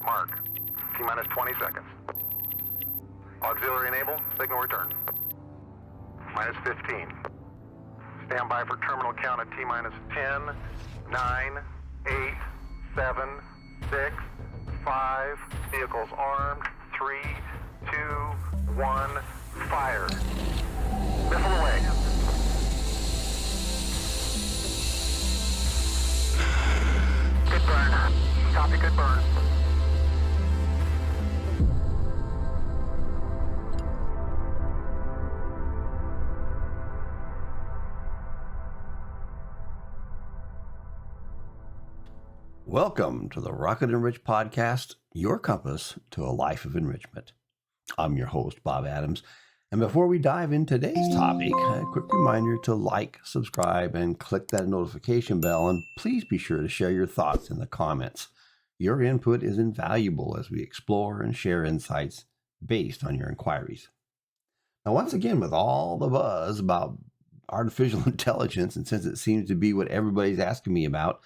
Mark. T-minus 20 seconds. Auxiliary enable, signal return. Minus 15. Stand by for terminal count at T-minus 10, 9, 8, 7, 6, 5. Vehicles armed. 3, 2, 1. Fire. Missile away. Good burn. Copy, good burn. Welcome to the RocketEnrich podcast, your compass to a life of enrichment. I'm your host, Bob Adams. And before we dive into today's topic, a quick reminder to like, subscribe, and click that notification bell. And please be sure to share your thoughts in the comments. Your input is invaluable as we explore and share insights based on your inquiries. Now, once again, with all the buzz about artificial intelligence, and since it seems to be what everybody's asking me about,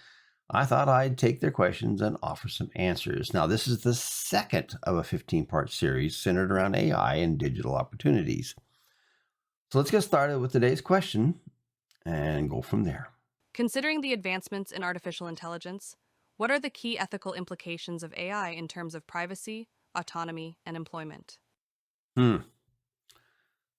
I thought I'd take their questions and offer some answers. Now, this is the second of a 15-part series centered around AI and digital opportunities. So let's get started with today's question and go from there. Considering the advancements in artificial intelligence, what are the key ethical implications of AI in terms of privacy, autonomy, and employment?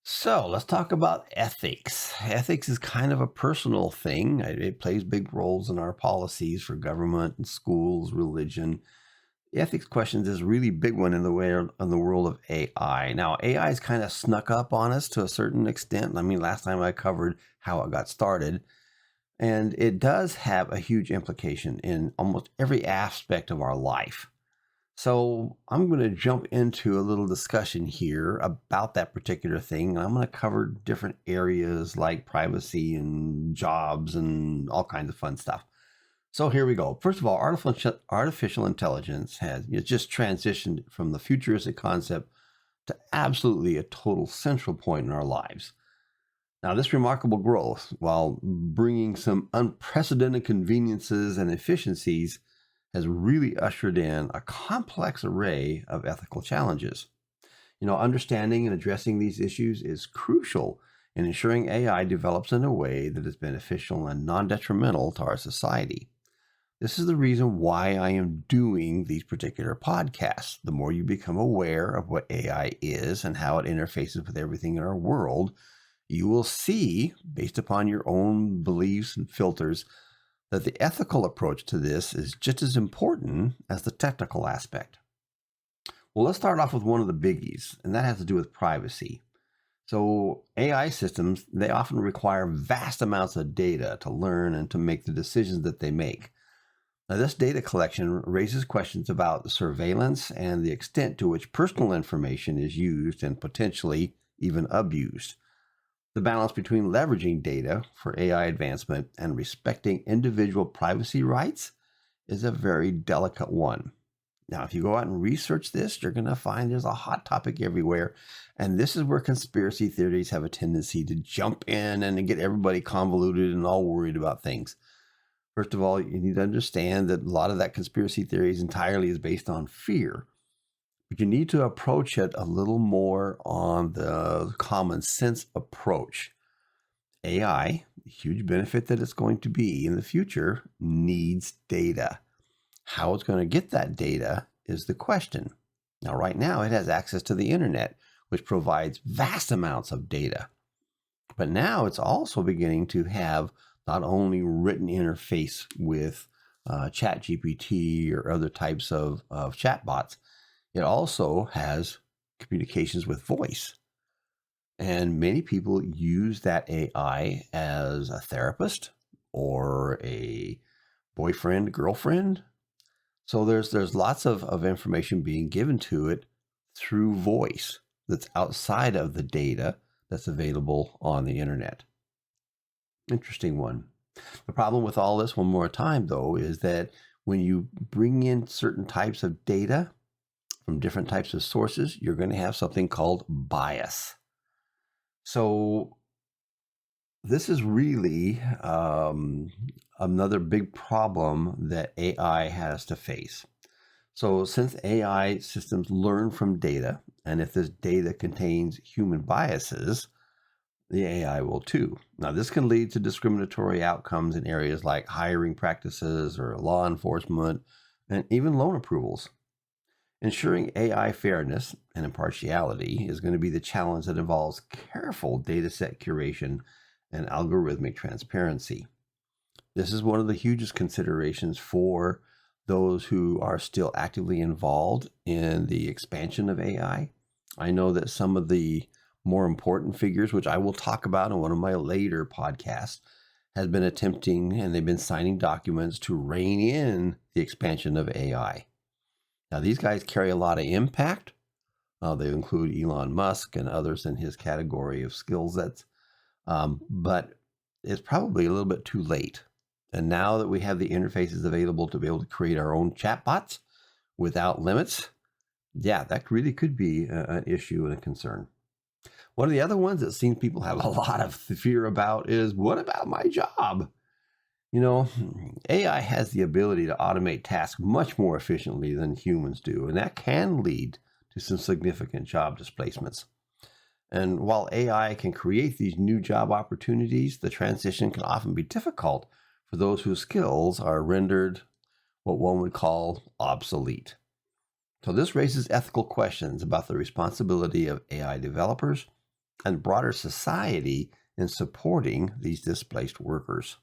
So let's talk about ethics. Ethics is kind of a personal thing. It plays big roles in our policies for government and schools, religion. The ethics questions is a really big one in the world of AI. Now, AI has kind of snuck up on us to a certain extent. I mean, last time I covered how it got started, and it does have a huge implication in almost every aspect of our life. So I'm going to jump into a little discussion here about that particular thing. I'm going to cover different areas like privacy and jobs and all kinds of fun stuff. So here we go. First of all, artificial intelligence has just transitioned from the futuristic concept to absolutely a total central point in our lives. Now, this remarkable growth, while bringing some unprecedented conveniences and efficiencies, has really ushered in a complex array of ethical challenges. Understanding and addressing these issues is crucial in ensuring AI develops in a way that is beneficial and non-detrimental to our society. This is the reason why I am doing these particular podcasts. The more you become aware of what AI is and how it interfaces with everything in our world, you will see, based upon your own beliefs and filters, that the ethical approach to this is just as important as the technical aspect. Well, let's start off with one of the biggies, and that has to do with privacy. So AI systems, they often require vast amounts of data to learn and to make the decisions that they make. Now, this data collection raises questions about surveillance and the extent to which personal information is used and potentially even abused. The balance between leveraging data for AI advancement and respecting individual privacy rights is a very delicate one. Now, if you go out and research this, you're going to find there's a hot topic everywhere. And this is where conspiracy theories have a tendency to jump in and get everybody convoluted and all worried about things. First of all, you need to understand that a lot of that conspiracy theories entirely is based on fear. But you need to approach it a little more on the common sense approach. AI, the huge benefit that it's going to be in the future, needs data. How it's going to get that data is the question. Now, right now, it has access to the internet, which provides vast amounts of data. But now it's also beginning to have not only written interface with ChatGPT or other types of chatbots, it also has communications with voice. And many people use that AI as a therapist or a boyfriend, girlfriend. So there's lots of information being given to it through voice that's outside of the data that's available on the internet. Interesting one. The problem with all this, one more time, though, is that when you bring in certain types of data from different types of sources, you're going to have something called bias. So this is really another big problem that AI has to face. So since AI systems learn from data, and if this data contains human biases, the AI will too. Now, this can lead to discriminatory outcomes in areas like hiring practices or law enforcement and even loan approvals. Ensuring AI fairness and impartiality is going to be the challenge that involves careful data set curation and algorithmic transparency. This is one of the hugest considerations for those who are still actively involved in the expansion of AI. I know that some of the more important figures, which I will talk about in one of my later podcasts, has been attempting and they've been signing documents to rein in the expansion of AI. Now, these guys carry a lot of impact. They include Elon Musk and others in his category of skill sets, but it's probably a little bit too late. And now that we have the interfaces available to be able to create our own chatbots without limits, yeah, that really could be an issue and a concern. One of the other ones that seems people have a lot of fear about is, what about my job? You know, AI has the ability to automate tasks much more efficiently than humans do, and that can lead to some significant job displacements. And while AI can create these new job opportunities, the transition can often be difficult for those whose skills are rendered what one would call obsolete. So this raises ethical questions about the responsibility of AI developers and broader society in supporting these displaced workers.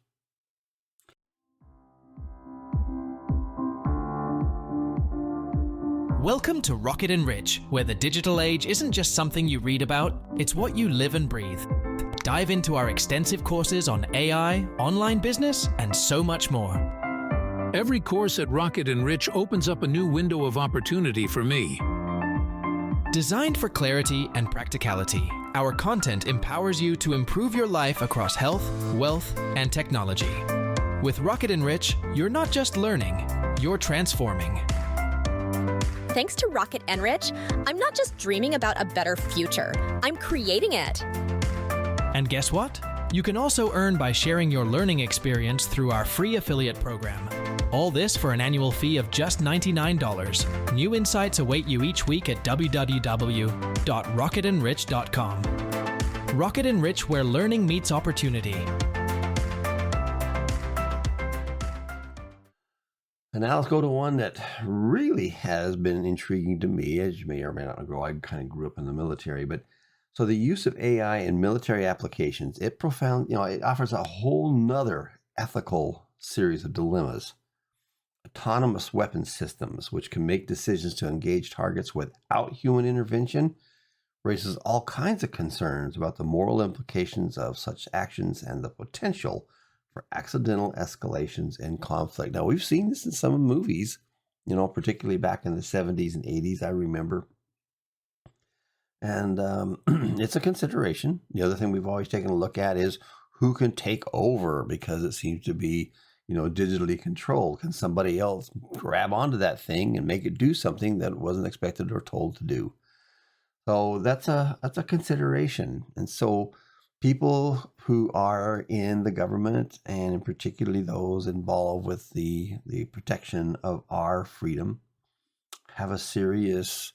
Welcome to RocketEnrich, where the digital age isn't just something you read about, it's what you live and breathe. Dive into our extensive courses on AI, online business, and so much more. Every course at RocketEnrich opens up a new window of opportunity for me. Designed for clarity and practicality, our content empowers you to improve your life across health, wealth, and technology. With RocketEnrich, you're not just learning, you're transforming. Thanks to RocketEnrich, I'm not just dreaming about a better future, I'm creating it. And guess what? You can also earn by sharing your learning experience through our free affiliate program. All this for an annual fee of just $99. New insights await you each week at www.rocketenrich.com. RocketEnrich, where learning meets opportunity. And now let's go to one that really has been intriguing to me. As you may or may not know, I kind of grew up in the military, but so the use of AI in military applications, it offers a whole nother ethical series of dilemmas. Autonomous weapon systems, which can make decisions to engage targets without human intervention, raises all kinds of concerns about the moral implications of such actions and the potential for accidental escalations and conflict. Now, we've seen this in some movies, particularly back in the 70s and 80s, I remember. And it's a consideration. The other thing we've always taken a look at is who can take over, because it seems to be, digitally controlled. Can somebody else grab onto that thing and make it do something that it wasn't expected or told to do? So that's a consideration. And so people who are in the government, and particularly those involved with the protection of our freedom, have a serious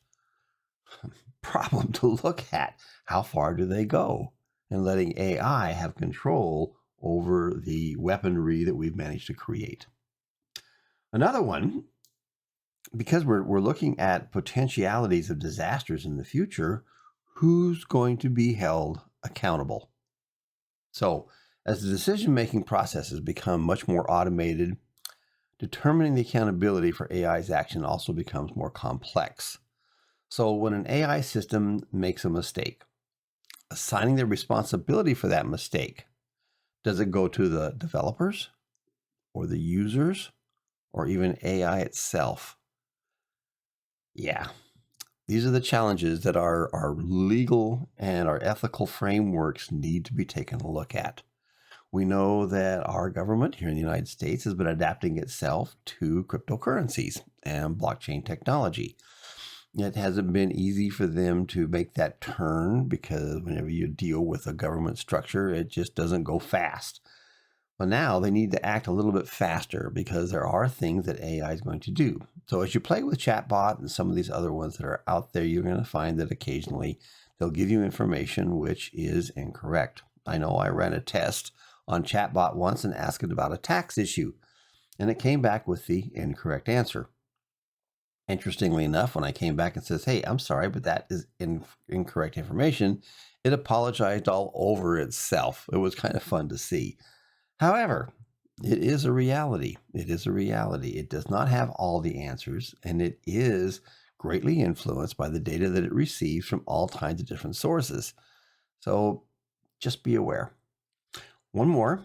problem to look at. How far do they go in letting AI have control over the weaponry that we've managed to create? Another one, because we're looking at potentialities of disasters in the future, who's going to be held accountable? So as the decision-making processes become much more automated, determining the accountability for AI's action also becomes more complex. So when an AI system makes a mistake, assigning the responsibility for that mistake, does it go to the developers or the users or even AI itself? Yeah, these are the challenges that our legal and our ethical frameworks need to be taken a look at. We know that our government here in the United States has been adapting itself to cryptocurrencies and blockchain technology. It hasn't been easy for them to make that turn, because whenever you deal with a government structure, it just doesn't go fast. But now they need to act a little bit faster, because there are things that AI is going to do. So as you play with chatbot and some of these other ones that are out there, you're going to find that occasionally they'll give you information which is incorrect. I know I ran a test on chatbot once and asked it about a tax issue, and it came back with the incorrect answer. Interestingly enough, when I came back and says, hey, I'm sorry, but that is incorrect information, it apologized all over itself. It was kind of fun to see. However, it is a reality. It is a reality. It does not have all the answers, and it is greatly influenced by the data that it receives from all kinds of different sources. So just be aware. One more,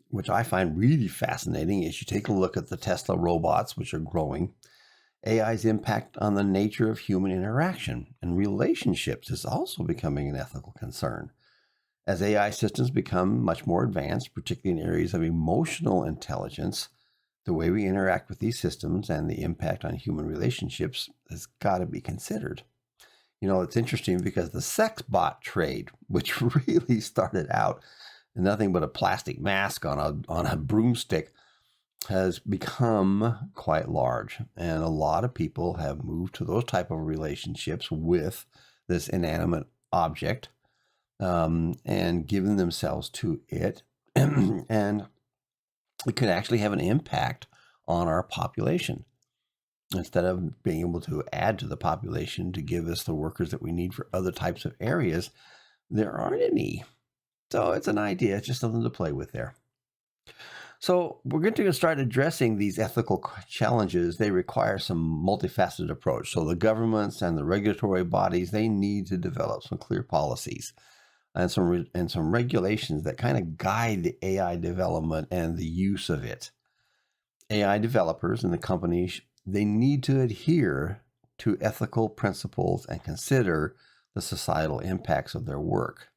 which I find really fascinating, is you take a look at the Tesla robots, which are growing. AI's impact on the nature of human interaction and relationships is also becoming an ethical concern. As AI systems become much more advanced, particularly in areas of emotional intelligence, the way we interact with these systems and the impact on human relationships has got to be considered. You know, it's interesting because the sex bot trade, which really started out nothing but a plastic mask on a broomstick, has become quite large, and a lot of people have moved to those type of relationships with this inanimate object and given themselves to it, and it could actually have an impact on our population. Instead of being able to add to the population to give us the workers that we need for other types of areas, there aren't any. So it's an idea, it's just something to play with there. So we're going to start addressing these ethical challenges. They require some multifaceted approach. So the governments and the regulatory bodies, they need to develop some clear policies and some regulations that kind of guide the AI development and the use of it. AI developers and the companies, they need to adhere to ethical principles and consider the societal impacts of their work.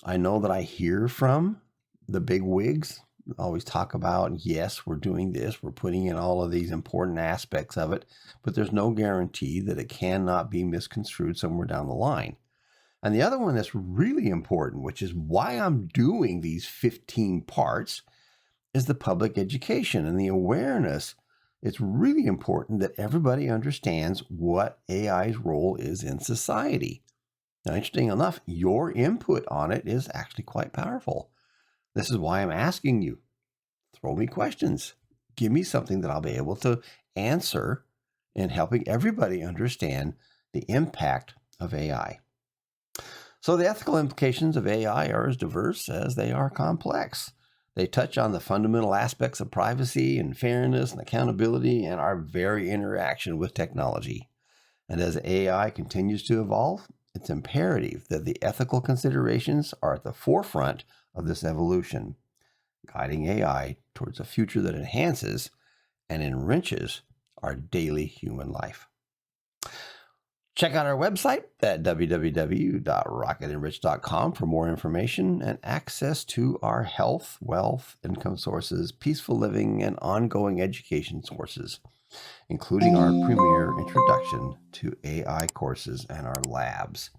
I know that I hear from the big wigs always talk about, yes, we're doing this, we're putting in all of these important aspects of it, but there's no guarantee that it cannot be misconstrued somewhere down the line. And the other one that's really important, which is why I'm doing these 15 parts, is the public education and the awareness. It's really important that everybody understands what AI's role is in society. Now, interesting enough, your input on it is actually quite powerful. This is why I'm asking you, throw me questions. Give me something that I'll be able to answer in helping everybody understand the impact of AI. So the ethical implications of AI are as diverse as they are complex. They touch on the fundamental aspects of privacy and fairness and accountability and our very interaction with technology. And as AI continues to evolve, it's imperative that the ethical considerations are at the forefront of this evolution, guiding AI towards a future that enhances and enriches our daily human life. Check out our website at www.rocketenrich.com for more information and access to our health, wealth, income sources, peaceful living, and ongoing education sources, including our premier introduction to AI courses and our labs.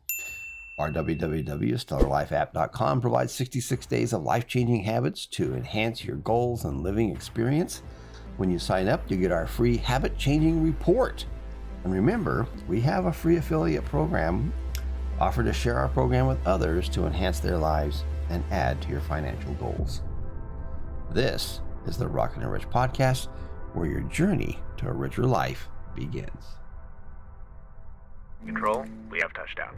Our www.stellarlifeapp.com provides 66 days of life-changing habits to enhance your goals and living experience. When you sign up, you get our free habit-changing report. And remember, we have a free affiliate program offered to share our program with others to enhance their lives and add to your financial goals. This is the Rocket and Rich podcast, where your journey to a richer life begins. Control, we have touchdown.